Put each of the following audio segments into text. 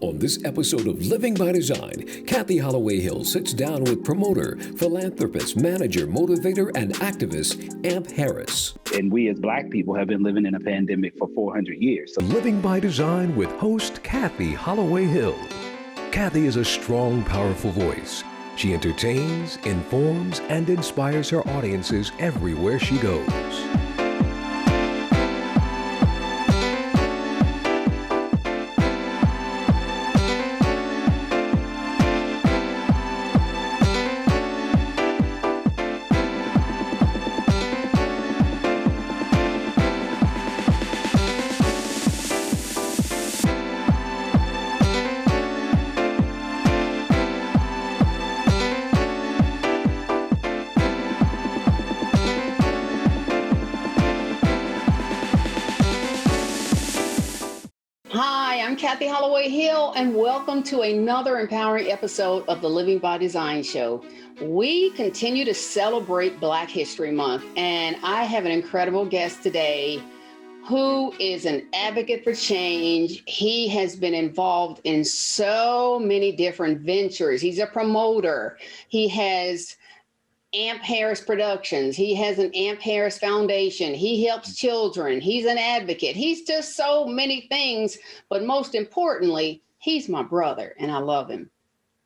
On this episode of Living by Design, Kathy Holloway Hill sits down with promoter, philanthropist, manager, motivator, and activist Amp Harris. And we as Black people have been living in a pandemic for 400 years. So Living by Design with host Kathy Holloway Hill. Kathy is a strong, powerful voice. She entertains, informs, and inspires her audiences everywhere she goes. I'm Kathy Holloway Hill, and welcome to another empowering episode of the Living by Design show. We continue to celebrate Black History Month, and I have an incredible guest today who is an advocate for change. He has been involved in so many different ventures. He's a promoter. He has Amp Harris Productions. He has an Amp Harris Foundation. He helps children. He's an advocate. He's just so many things. But most importantly, he's my brother, and I love him.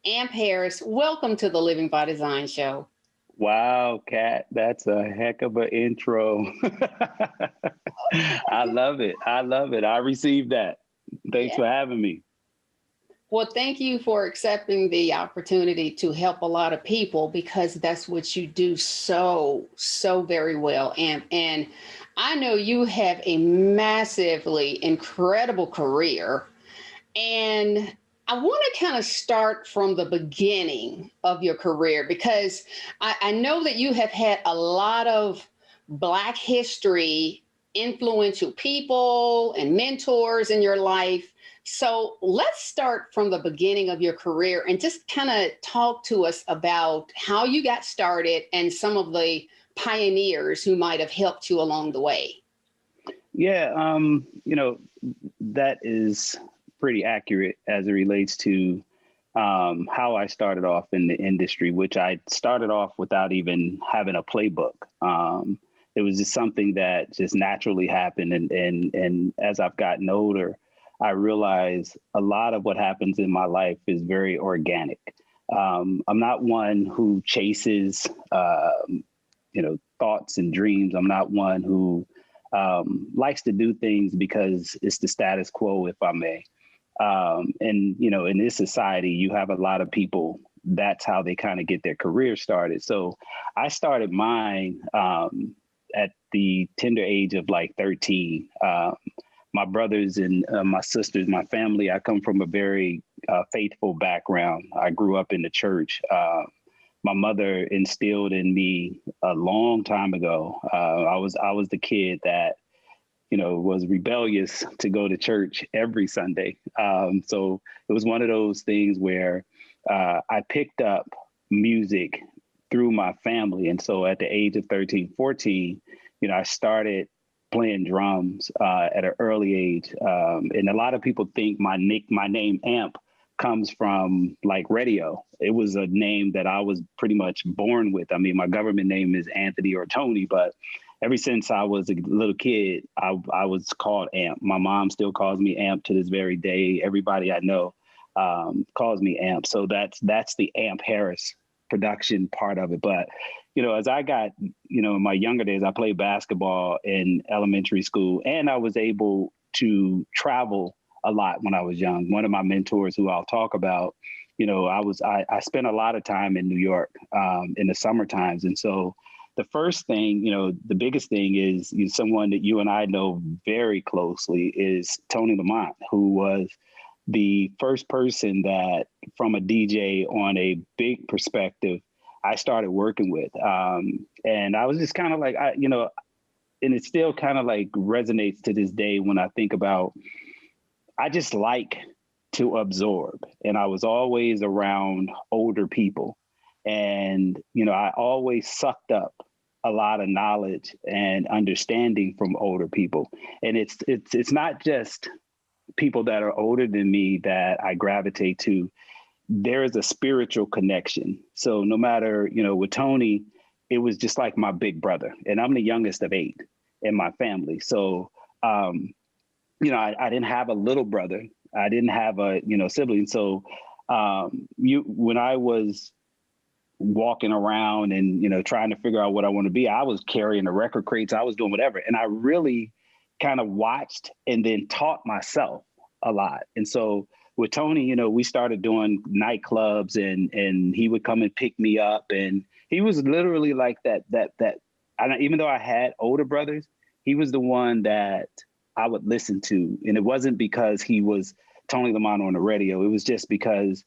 Amp Harris, welcome to the Living by Design show. Wow, Kat, that's a heck of an intro. I love it. I love it. I received that. Thanks for having me. Well, thank you for accepting the opportunity to help a lot of people, because that's what you do so very well. And I know you have a massively incredible career. And I want to kind of start from the beginning of your career, because I know that you have had a lot of Black history, influential people and mentors in your life. So let's start from the beginning of your career and just kind of talk to us about how you got started and some of the pioneers who might have helped you along the way. Yeah, that is pretty accurate as it relates to how I started off in the industry, which I started off without even having a playbook. It was just something that just naturally happened. And as I've gotten older, I realize a lot of what happens in my life is very organic. I'm not one who chases, thoughts and dreams. I'm not one who likes to do things because it's the status quo, if I may. In this society, you have a lot of people, that's how they kind of get their career started. So I started mine at the tender age of like 13. My brothers and my sisters, my family, I come from a very faithful background. I grew up in the church. My mother instilled in me a long time ago. I was the kid that, was rebellious to go to church every Sunday. So it was one of those things where I picked up music through my family. And so at the age of 13, 14, I started playing drums at an early age. And a lot of people think my name Amp comes from like radio. It was a name that I was pretty much born with. I mean, my government name is Anthony or Tony, but ever since I was a little kid, I was called Amp. My mom still calls me Amp to this very day. Everybody I know calls me Amp. So that's the Amp Harris production part of it. But as I got, in my younger days, I played basketball in elementary school, and I was able to travel a lot when I was young. One of my mentors, who I'll talk about, I spent a lot of time in New York in the summer times. And so the first thing, the biggest thing is someone that you and I know very closely is Tony Lamont, who was the first person that, from a DJ on a big perspective, I started working with. And I was just kind of like, and it still kind of like resonates to this day when I think about, I just like to absorb. And I was always around older people. And, I always sucked up a lot of knowledge and understanding from older people. And it's not just people that are older than me that I gravitate to, there is a spiritual connection. So no matter, with Tony, it was just like my big brother, and I'm the youngest of 8 in my family. So, I didn't have a little brother. I didn't have a, sibling. So when I was walking around and, trying to figure out what I want to be, I was carrying the record crates. I was doing whatever. And I really kind of watched and then taught myself a lot. And so with Tony, we started doing nightclubs and he would come and pick me up. And he was literally like that, even though I had older brothers, he was the one that I would listen to. And it wasn't because he was Tony Lamont on the radio. It was just because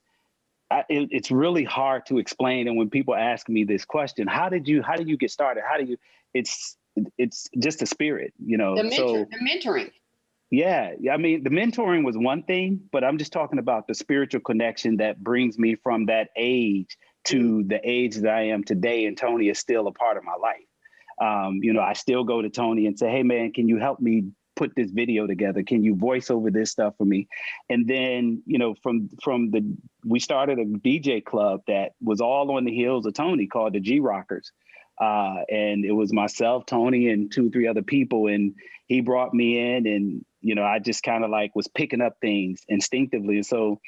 it's really hard to explain. And when people ask me this question, how did you get started? It's just a spirit, the mentoring. Yeah. I mean, the mentoring was one thing, but I'm just talking about the spiritual connection that brings me from that age to the age that I am today. And Tony is still a part of my life. I still go to Tony and say, hey, man, can you help me put this video together? Can you voice over this stuff for me? And then, we started a DJ club that was all on the heels of Tony called the G Rockers. And it was myself, Tony, and 2 or 3 other people. And he brought me in and, I just kind of was picking up things instinctively. And so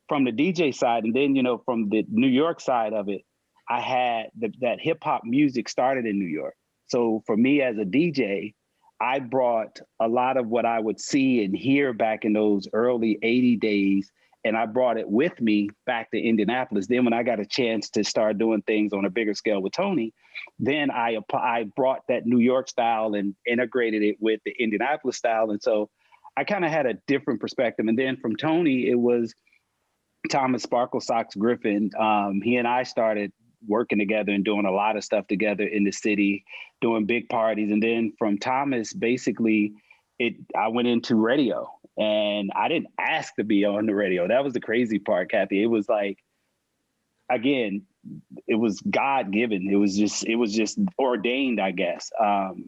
from the DJ side, and then, from the New York side of it, I had that hip hop music started in New York. So for me as a DJ, I brought a lot of what I would see and hear back in those early 80 days, and I brought it with me back to Indianapolis. Then when I got a chance to start doing things on a bigger scale with Tony, then I brought that New York style and integrated it with the Indianapolis style. And so I kind of had a different perspective. And then from Tony, it was Thomas Sparkle Socks Griffin. He and I started working together and doing a lot of stuff together in the city, doing big parties. And then from Thomas, basically, I went into radio, and I didn't ask to be on the radio. That was the crazy part, Kathy. It was again, it was God-given. It was just ordained, I guess.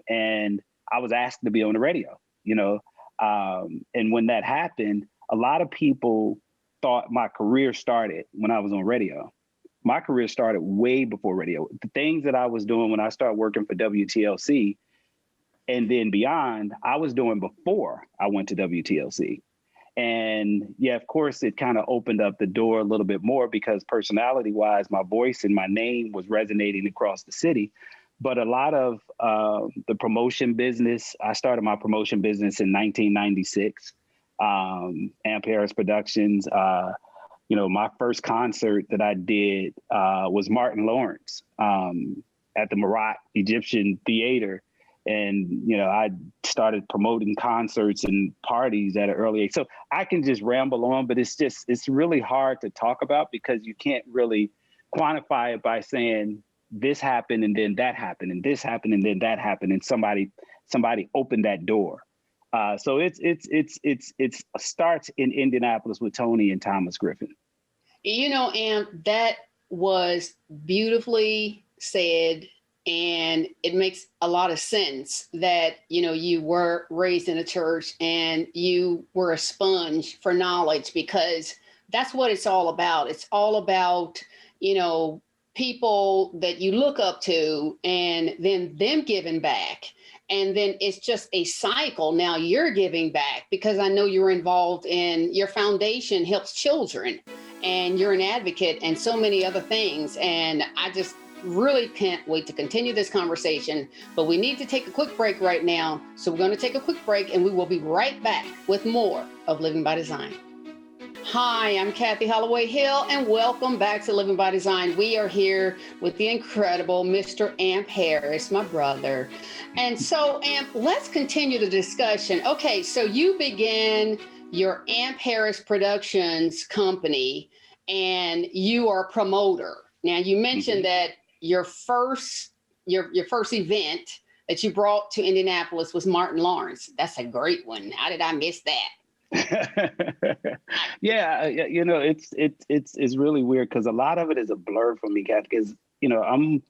And I was asked to be on the radio, and when that happened, a lot of people thought my career started when I was on radio. My career started way before radio. The things that I was doing when I started working for WTLC and then beyond, I was doing before I went to WTLC. And yeah, of course, it kind of opened up the door a little bit more because personality-wise, my voice and my name was resonating across the city. But a lot of the promotion business, I started my promotion business in 1996, Amp Harris Productions. My first concert that I did was Martin Lawrence at the Marat Egyptian Theater. And, I started promoting concerts and parties at an early age. So I can just ramble on, but it's really hard to talk about because you can't really quantify it by saying this happened and then that happened and this happened and then that happened and somebody opened that door. So it starts in Indianapolis with Tony and Thomas Griffin. Amp, that was beautifully said. And it makes a lot of sense that, you were raised in a church and you were a sponge for knowledge, because that's what it's all about. It's all about, people that you look up to and then them giving back. And then it's just a cycle. Now you're giving back because I know you're involved in your foundation helps children and you're an advocate and so many other things. And I just really can't wait to continue this conversation, but we need to take a quick break right now. So we're going to take a quick break and we will be right back with more of Living by Design. Hi, I'm Kathy Holloway Hill and welcome back to Living by Design. We are here with the incredible Mr. Amp Harris, my brother. And so Amp, let's continue the discussion. Okay, so you began your Amp Harris Productions company and you are a promoter. Now you mentioned that your first event that you brought to Indianapolis was Martin Lawrence. That's a great one. How did I miss that? Yeah, it's really weird because a lot of it is a blur for me, Kat, because I'm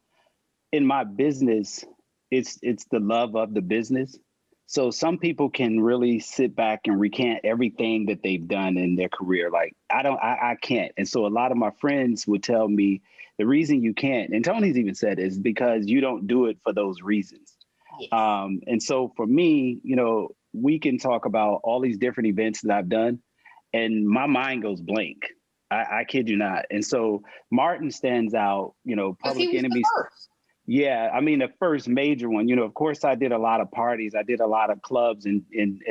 in my business. It's the love of the business. So some people can really sit back and recant everything that they've done in their career. Like I can't. And so a lot of my friends would tell me the reason you can't, and Tony's even said, is because you don't do it for those reasons. Yes. And so for me, we can talk about all these different events that I've done, and my mind goes blank. I kid you not. And so Martin stands out, Public Enemies. Yeah, I mean, the first major one, of course, I did a lot of parties. I did a lot of clubs and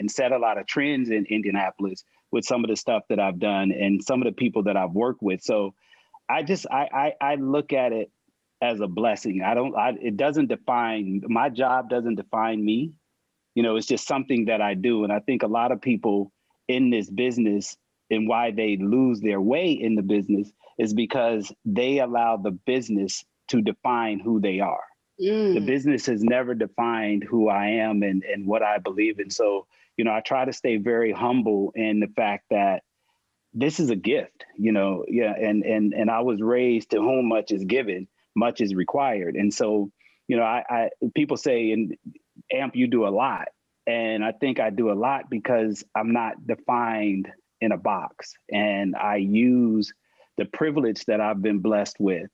set a lot of trends in Indianapolis with some of the stuff that I've done and some of the people that I've worked with. So I look at it as a blessing. It doesn't define, my job doesn't define me. It's just something that I do. And I think a lot of people in this business and why they lose their way in the business is because they allow the business to define who they are. The business has never defined who I am and what I believe in. So, I try to stay very humble in the fact that this is a gift, and I was raised to whom much is given, much is required. And so, I people say, and AMP, you do a lot. And I think I do a lot because I'm not defined in a box. And I use the privilege that I've been blessed with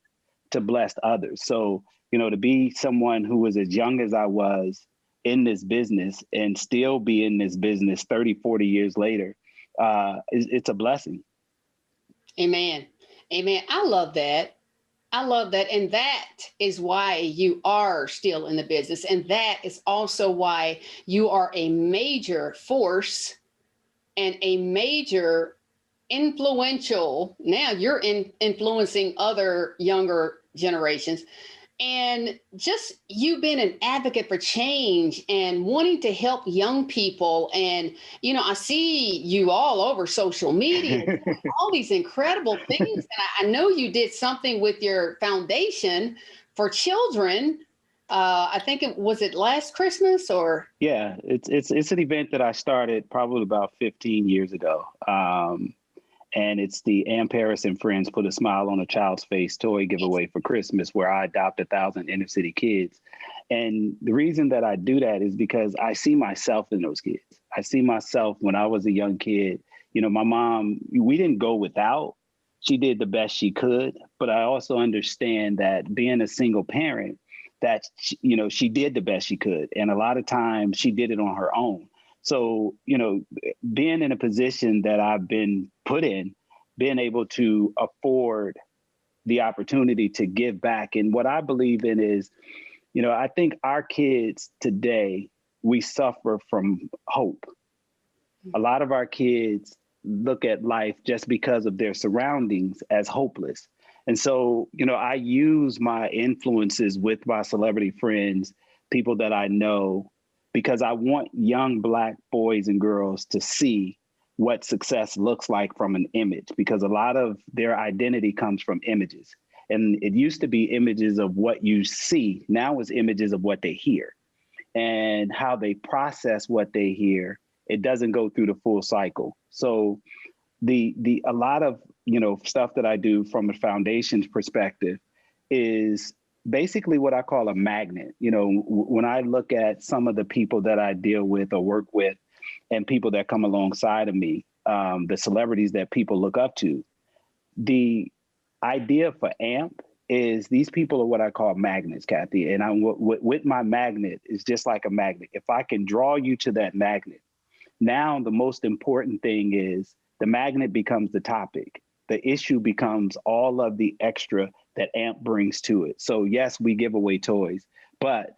to bless others. So, to be someone who was as young as I was in this business and still be in this business 30, 40 years later, it's a blessing. Amen. Amen. I love that. And that is why you are still in the business. And that is also why you are a major force and a major influential. Now you're influencing other younger generations. And just you being an advocate for change and wanting to help young people. And, I see you all over social media, all these incredible things. And I know you did something with your foundation for children. I think was it last Christmas or? Yeah, it's an event that I started probably about 15 years ago. And it's the AMP Harris and Friends Put a Smile on a Child's Face toy giveaway for Christmas, where I adopt 1,000 inner city kids. And the reason that I do that is because I see myself in those kids. I see myself when I was a young kid. My mom, we didn't go without. She did the best she could. But I also understand that being a single parent, that, she did the best she could. And a lot of times she did it on her own. So, being in a position that I've been put in, being able to afford the opportunity to give back. And what I believe in is, I think our kids today, we suffer from hope. A lot of our kids look at life just because of their surroundings as hopeless. And so, I use my influences with my celebrity friends, people that I know, because I want young Black boys and girls to see what success looks like from an image, because a lot of their identity comes from images. And it used to be images of what you see. Now it's images of what they hear and how they process what they hear. It doesn't go through the full cycle. So a lot of, stuff that I do from a foundation's perspective is basically what I call a magnet. When I look at some of the people that I deal with or work with and people that come alongside of me, the celebrities that people look up to, the idea for AMP is these people are what I call magnets, Kathy. And with my magnet is just like a magnet. If I can draw you to that magnet, now the most important thing is the magnet becomes the topic. The issue becomes all of the extra that AMP brings to it. So yes, we give away toys, but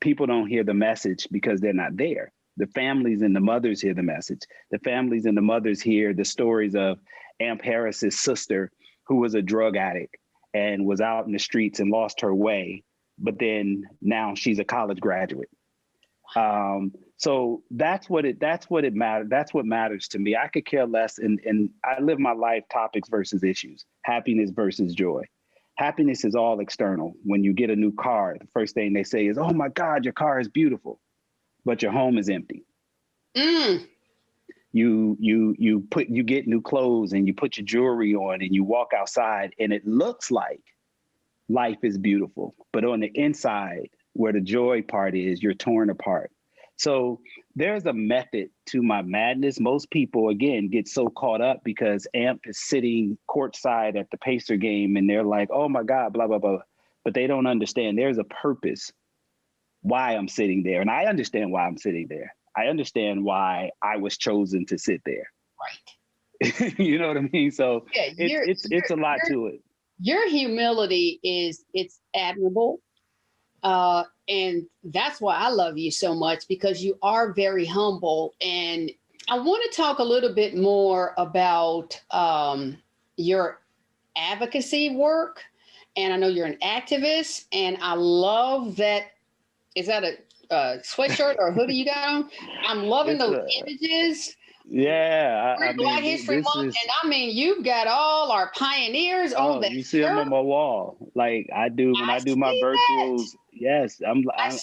people don't hear the message because they're not there. The families and the mothers hear the message. The families and the mothers hear the stories of AMP Harris's sister, who was a drug addict and was out in the streets and lost her way, but then now she's a college graduate. So that's what matters. That's what matters to me. I could care less. And I live my life topics versus issues, happiness versus joy. Happiness is all external. When you get a new car, the first thing they say is, "Oh my God, your car is beautiful," but your home is empty. You get new clothes and you put your jewelry on and you walk outside and it looks like life is beautiful, but on the inside, where the joy part is, you're torn apart. So there's a method to my madness. Most people, again, get so caught up because AMP is sitting courtside at the Pacer game and they're like, oh my God, blah, blah, blah. But they don't understand there's a purpose why I'm sitting there. And I understand why I'm sitting there. I understand why I was chosen to sit there. Right. You know what I mean? So yeah, it's a lot to it. Your humility it's admirable. And that's why I love you so much, because you are very humble. And I want to talk a little bit more about your advocacy work. And I know you're an activist, and I love that. Is that a sweatshirt or a hoodie you got on? I'm loving those images. Yeah, I Black mean, History Month, and I mean, you've got all our pioneers on that. You see them on my wall, like I do when I do my virtuals. That. Yes,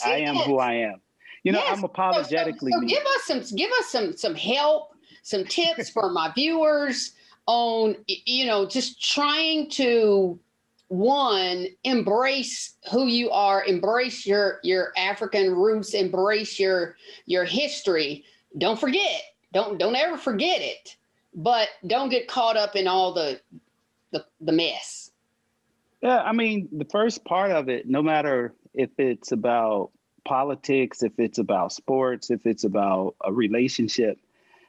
I am who I am. You know, I'm apologetically. So give us some help, some tips for my viewers on, just trying to, one, embrace who you are, embrace your African roots, embrace your history. Don't forget. Don't ever forget it, but don't get caught up in all the mess. Yeah, I mean, the first part of it, no matter if it's about politics, if it's about sports, if it's about a relationship,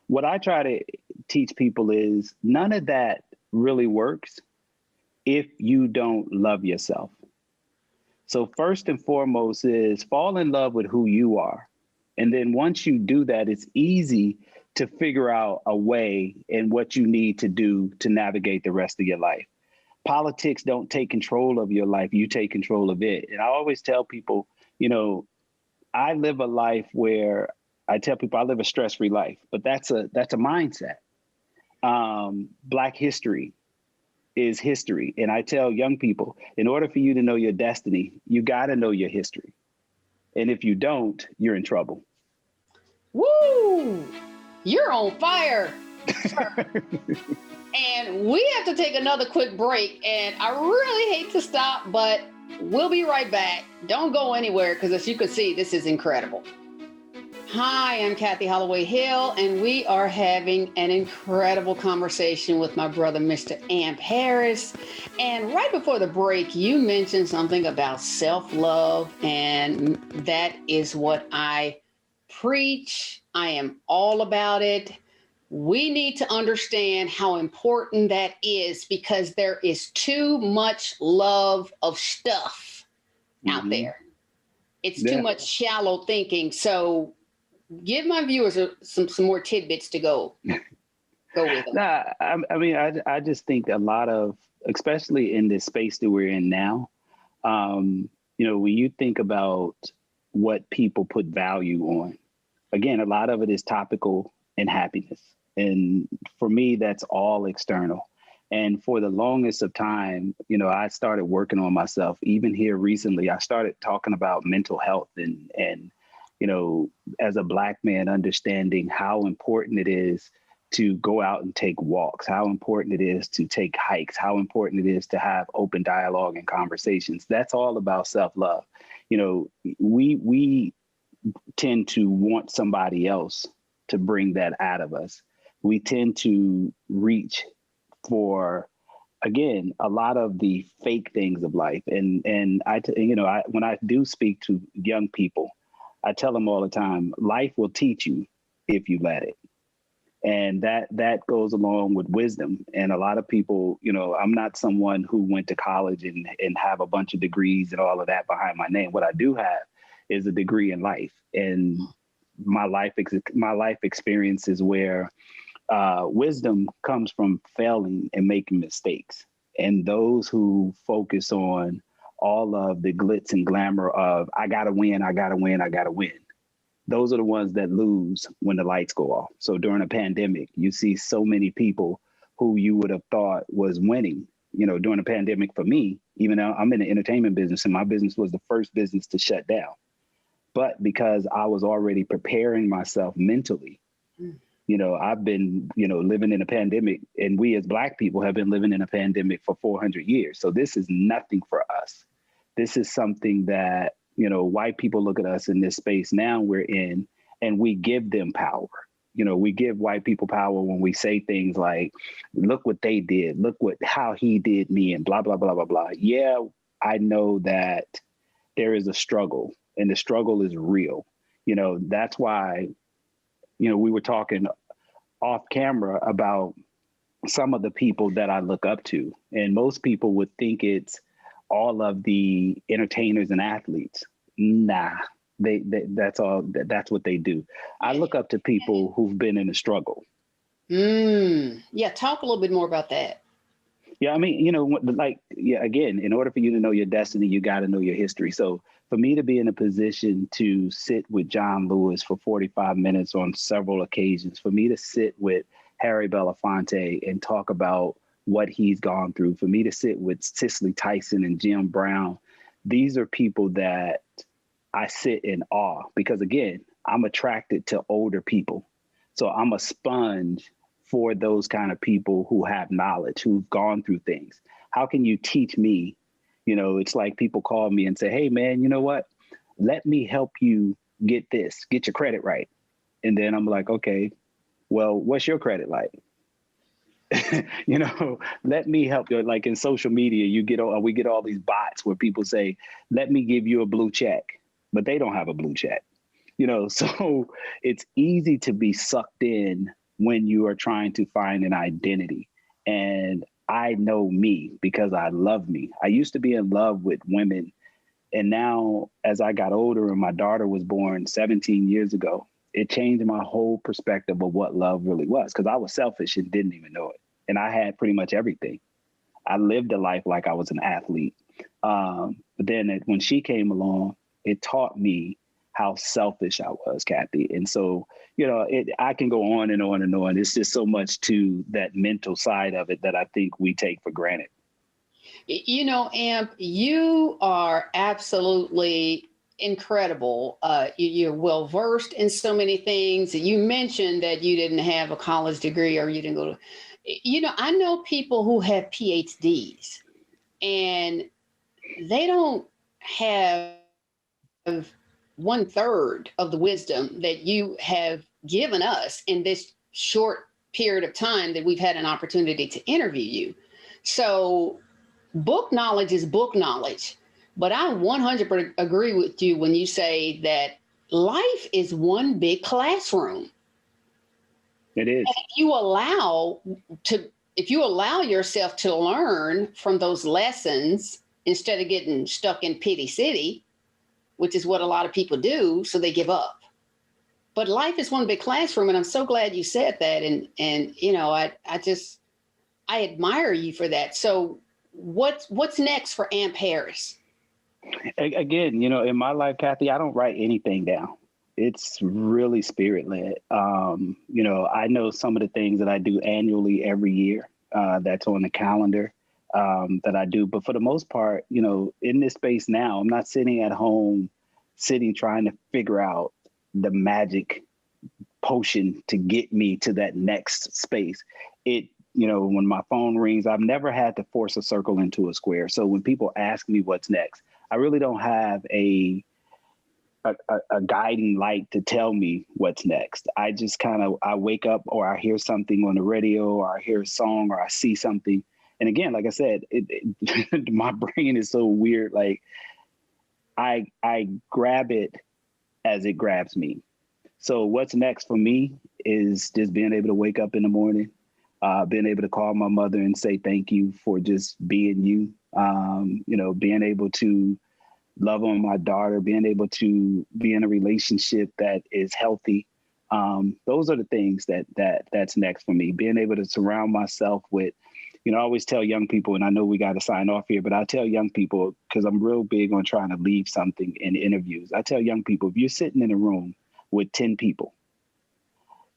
what I try to teach people is none of that really works if you don't love yourself. So first and foremost is fall in love with who you are. And then once you do that, it's easy to figure out a way and what you need to do to navigate the rest of your life. Politics don't take control of your life. You take control of it. And I always tell people, I live a life where I tell people I live a stress-free life, but that's a mindset. Black history is history. And I tell young people, in order for you to know your destiny, you got to know your history. And if you don't, you're in trouble. Woo! You're on fire. And we have to take another quick break. And I really hate to stop, but we'll be right back. Don't go anywhere, because as you can see, this is incredible. Hi, I'm Kathy Holloway Hill, and we are having an incredible conversation with my brother, Mr. Amp Harris. And right before the break, you mentioned something about self-love, and that is what I preach. I am all about it. We need to understand how important that is, because there is too much love of stuff out there. It's too much shallow thinking. So give my viewers some more tidbits to go with them. Nah, I mean, I just think a lot of, especially in this space that we're in now, when you think about what people put value on, again, a lot of it is topical and happiness. And for me, that's all external. And for the longest of time, I started working on myself. Even here recently, I started talking about mental health and as a Black man, understanding how important it is to go out and take walks, how important it is to take hikes, how important it is to have open dialogue and conversations. That's all about self-love. We tend to want somebody else to bring that out of us. We tend to reach for, again, a lot of the fake things of life. And when I do speak to young people, I tell them all the time, life will teach you if you let it. And that goes along with wisdom. And a lot of people, I'm not someone who went to college and have a bunch of degrees and all of that behind my name. What I do have is a degree in life. And my life experiences where wisdom comes from failing and making mistakes. And those who focus on all of the glitz and glamour of, I gotta win, I gotta win, I gotta win. Those are the ones that lose when the lights go off. So during a pandemic, you see so many people who you would have thought was winning. During a pandemic for me, even though I'm in the entertainment business and my business was the first business to shut down. But because I was already preparing myself mentally, I've been, living in a pandemic, and we as Black people have been living in a pandemic for 400 years. So this is nothing for us. This is something that, white people look at us in this space now we're in and we give them power. We give white people power when we say things like, look what they did, look how he did me, and blah, blah, blah, blah, blah. Yeah, I know that there is a struggle, and the struggle is real. That's why, we were talking off camera about some of the people that I look up to. And most people would think it's all of the entertainers and athletes. Nah, that's what they do. I look up to people who've been in a struggle. Yeah, talk a little bit more about that. Yeah, I mean, again, in order for you to know your destiny, you got to know your history. So for me to be in a position to sit with John Lewis for 45 minutes on several occasions, for me to sit with Harry Belafonte and talk about what he's gone through, for me to sit with Cicely Tyson and Jim Brown, these are people that I sit in awe because, again, I'm attracted to older people. So I'm a sponge for those kind of people who have knowledge, who've gone through things. How can you teach me? It's like people call me and say, hey, man, you know what? Let me help you get your credit right. And then I'm like, okay, well, what's your credit like? Let me help you. Like in social media, we get all these bots where people say, let me give you a blue check, but they don't have a blue check. So it's easy to be sucked in when you are trying to find an identity. And I know me because I love me. I used to be in love with women. And now as I got older and my daughter was born 17 years ago, it changed my whole perspective of what love really was, because I was selfish and didn't even know it. And I had pretty much everything. I lived a life like I was an athlete. But then when she came along, it taught me how selfish I was, Kathy. And so, I can go on and on and on. It's just so much to that mental side of it that I think we take for granted. Amp, you are absolutely incredible. You're well versed in so many things. You mentioned that you didn't have a college degree or you didn't go to, I know people who have PhDs and they don't have 1/3 of the wisdom that you have given us in this short period of time that we've had an opportunity to interview you. So book knowledge is book knowledge, but I 100% agree with you when you say that life is one big classroom. It is. And if you allow yourself to learn from those lessons instead of getting stuck in pity city, which is what a lot of people do, so they give up. But life is one big classroom, and I'm so glad you said that. And I admire you for that. So what's next for Amp Harris? Again, in my life, Kathy, I don't write anything down. It's really spirit-led. I know some of the things that I do annually every year that's on the calendar that I do. But for the most part, in this space now, I'm not sitting at home, trying to figure out the magic potion to get me to that next space. When my phone rings, I've never had to force a circle into a square. So when people ask me what's next, I really don't have a guiding light to tell me what's next. I just I wake up or I hear something on the radio or I hear a song or I see something. And again, like I said, my brain is so weird. Like I grab it as it grabs me. So what's next for me is just being able to wake up in the morning, being able to call my mother and say thank you for just being you. Being able to love on my daughter, being able to be in a relationship that is healthy. Those are the things that's next for me. Being able to surround myself with, I always tell young people, and I know we got to sign off here, but I tell young people, because I'm real big on trying to leave something in interviews. I tell young people, if you're sitting in a room with 10 people,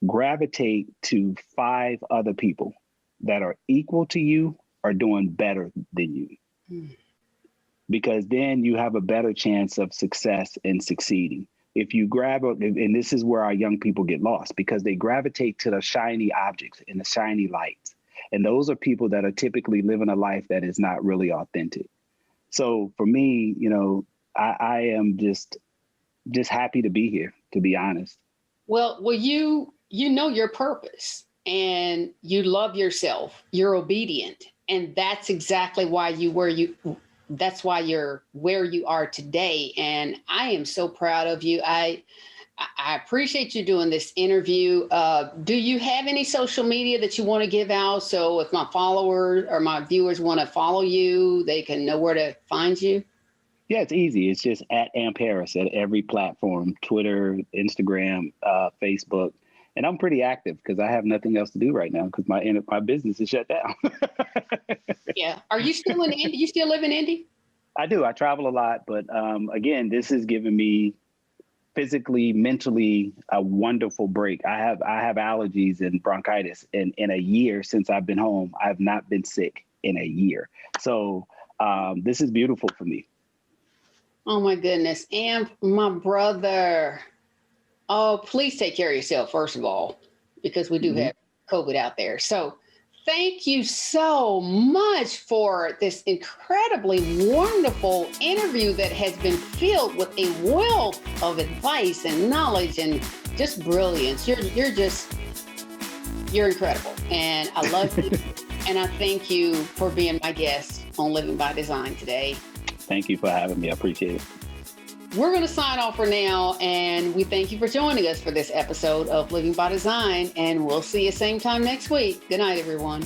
gravitate to 5 other people that are equal to you or doing better than you. Because then you have a better chance of success and succeeding. If you and this is where our young people get lost, because they gravitate to the shiny objects and the shiny lights. And those are people that are typically living a life that is not really authentic. So for me, I am just happy to be here, to be honest. Well, you know your purpose and you love yourself. You're obedient, and that's exactly why that's why you're where you are today. And I am so proud of you. I appreciate you doing this interview. Do you have any social media that you want to give out? So if my followers or my viewers want to follow you, they can know where to find you. Yeah, it's easy. It's just at Amp Harris at every platform, Twitter, Instagram, Facebook. And I'm pretty active because I have nothing else to do right now because my business is shut down. Yeah. Are you still in Indy? You still live in Indy? I do. I travel a lot. But again, this has given me physically, mentally, a wonderful break. I have allergies and bronchitis. And in a year since I've been home, I have not been sick in a year. So this is beautiful for me. Oh, my goodness. And my brother. Oh, please take care of yourself, first of all, because we do have COVID out there. So thank you so much for this incredibly wonderful interview that has been filled with a wealth of advice and knowledge and just brilliance. You're incredible. And I love you. And I thank you for being my guest on Living by Design today. Thank you for having me. I appreciate it. We're going to sign off for now, and we thank you for joining us for this episode of Living by Design, and we'll see you same time next week. Good night, everyone.